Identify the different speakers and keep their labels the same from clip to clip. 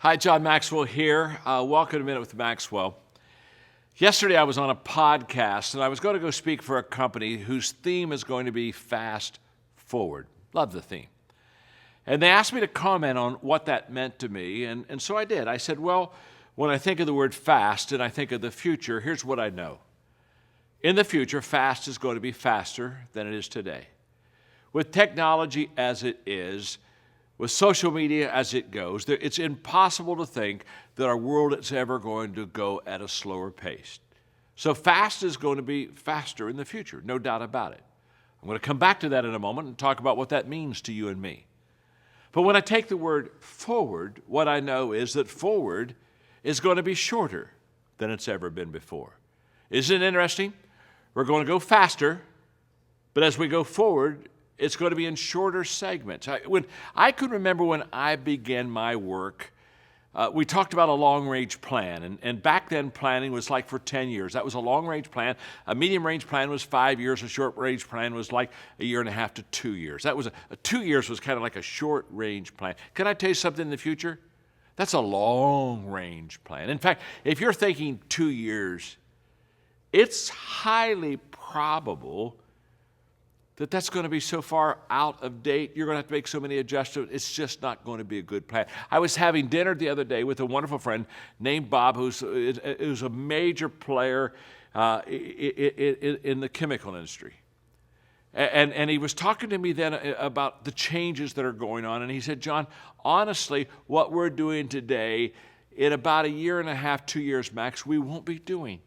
Speaker 1: Hi, John Maxwell here. Welcome to Minute with Maxwell. Yesterday I was on a podcast and I was going to go speak for a company whose theme is going to be fast forward. Love the theme. And they asked me to comment on what that meant to me, and so I did. I said, well, when I think of the word fast and I think of the future, here's what I know. In the future, fast is going to be faster than it is today. With technology as it is, with social media as it goes, it's impossible to think that our world is ever going to go at a slower pace. So fast is going to be faster in the future, no doubt about it. I'm going to come back to that in a moment and talk about what that means to you and me. But when I take the word forward, what I know is that forward is going to be shorter than it's ever been before. Isn't it interesting? We're going to go faster, but as we go forward, it's going to be in shorter segments. I could remember when I began my work, we talked about a long-range plan, and back then planning was like for 10 years. That was a long-range plan. A medium-range plan was 5 years. A short-range plan was like a year and a half to 2 years. That was 2 years was kind of like a short-range plan. Can I tell you something in the future? That's a long-range plan. In fact, if you're thinking 2 years, it's highly probable that that's going to be so far out of date, you're going to have to make so many adjustments, it's just not going to be a good plan. I was having dinner the other day with a wonderful friend named Bob, who's a major player in the chemical industry. And he was talking to me then about the changes that are going on, and he said, John, honestly, what we're doing today, in about a year and a half, 2 years max, we won't be doing.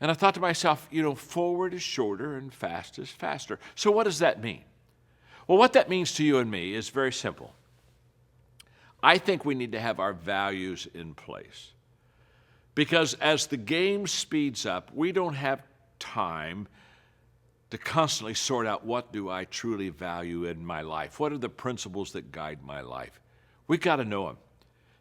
Speaker 1: And I thought to myself, forward is shorter and fast is faster. So what does that mean? Well, what that means to you and me is very simple. I think we need to have our values in place. Because as the game speeds up, we don't have time to constantly sort out what do I truly value in my life? What are the principles that guide my life? We've got to know them.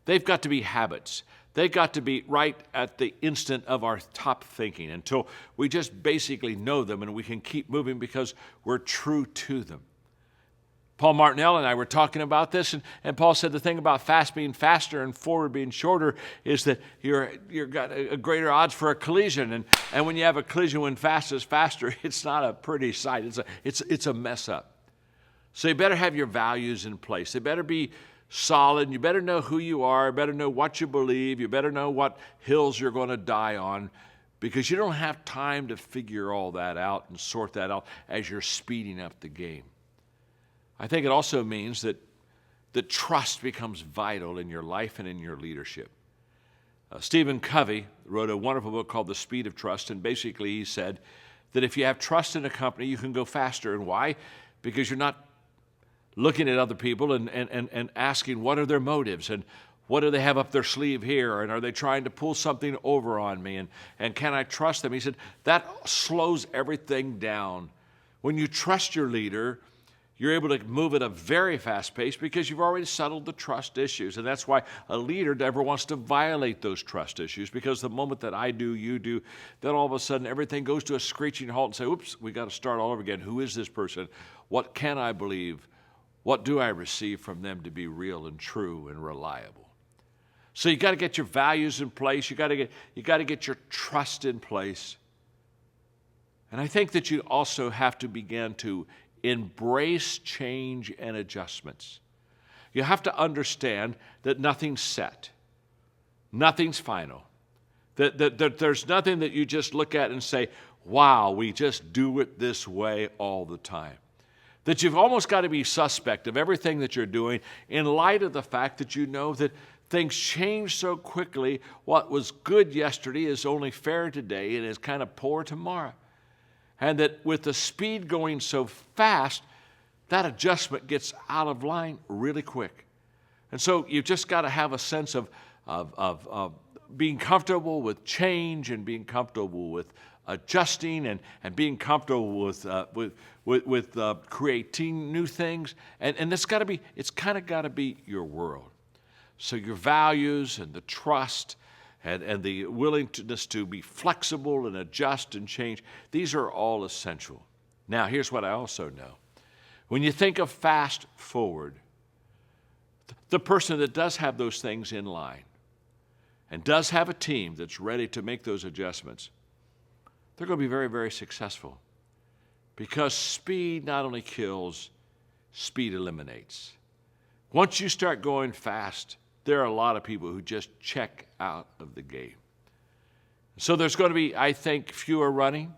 Speaker 1: They've got to be habits. They've got to be right at the instant of our top thinking until we just basically know them and we can keep moving because we're true to them. Paul Martinell and I were talking about this, and Paul said the thing about fast being faster and forward being shorter is that you've got a greater odds for a collision. And when you have a collision when fast is faster, it's not a pretty sight. It's a mess up. So you better have your values in place. They better be solid. You better know who you are. You better know what you believe. You better know what hills you're going to die on, because you don't have time to figure all that out and sort that out as you're speeding up the game. I think it also means that trust becomes vital in your life and in your leadership. Stephen Covey wrote a wonderful book called The Speed of Trust, and basically he said that if you have trust in a company, you can go faster. And why? Because you're not looking at other people and asking what are their motives and what do they have up their sleeve here, and are they trying to pull something over on me, and can I trust them? He said that slows everything down. When you trust your leader, you're able to move at a very fast pace because you've already settled the trust issues. And that's why a leader never wants to violate those trust issues, because the moment that I do, you do, then all of a sudden everything goes to a screeching halt and say, oops, we got to start all over again. Who is this person? What can I believe? What do I receive from them to be real and true and reliable? So you got to get your values in place. You got to get your trust in place. And I think that you also have to begin to embrace change and adjustments. You have to understand that nothing's set. Nothing's final. That there's nothing that you just look at and say, wow, we just do it this way all the time. That you've almost got to be suspect of everything that you're doing in light of the fact that you know that things change so quickly. What was good yesterday is only fair today and is kind of poor tomorrow. And that with the speed going so fast, that adjustment gets out of line really quick. And so you've just got to have a sense of being comfortable with change and being comfortable with adjusting and being comfortable with creating new things. And it's kind of got to be your world. So your values and the trust and the willingness to be flexible and adjust and change, these are all essential. Now, here's what I also know. When you think of fast forward, The person that does have those things in line and does have a team that's ready to make those adjustments, they're going to be very, very successful. Because speed not only kills, speed eliminates. Once you start going fast, there are a lot of people who just check out of the game. So there's going to be, I think, fewer running,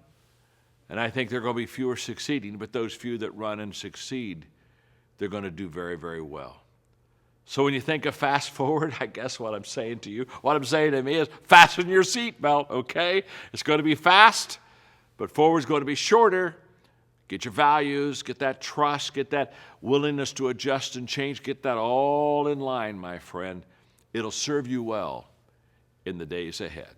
Speaker 1: and I think there are going to be fewer succeeding, but those few that run and succeed, they're going to do very, very well. So when you think of fast forward, I guess what I'm saying to you, what I'm saying to me is fasten your seatbelt, okay? It's going to be fast, but forward's going to be shorter. Get your values, get that trust, get that willingness to adjust and change, get that all in line, my friend. It'll serve you well in the days ahead.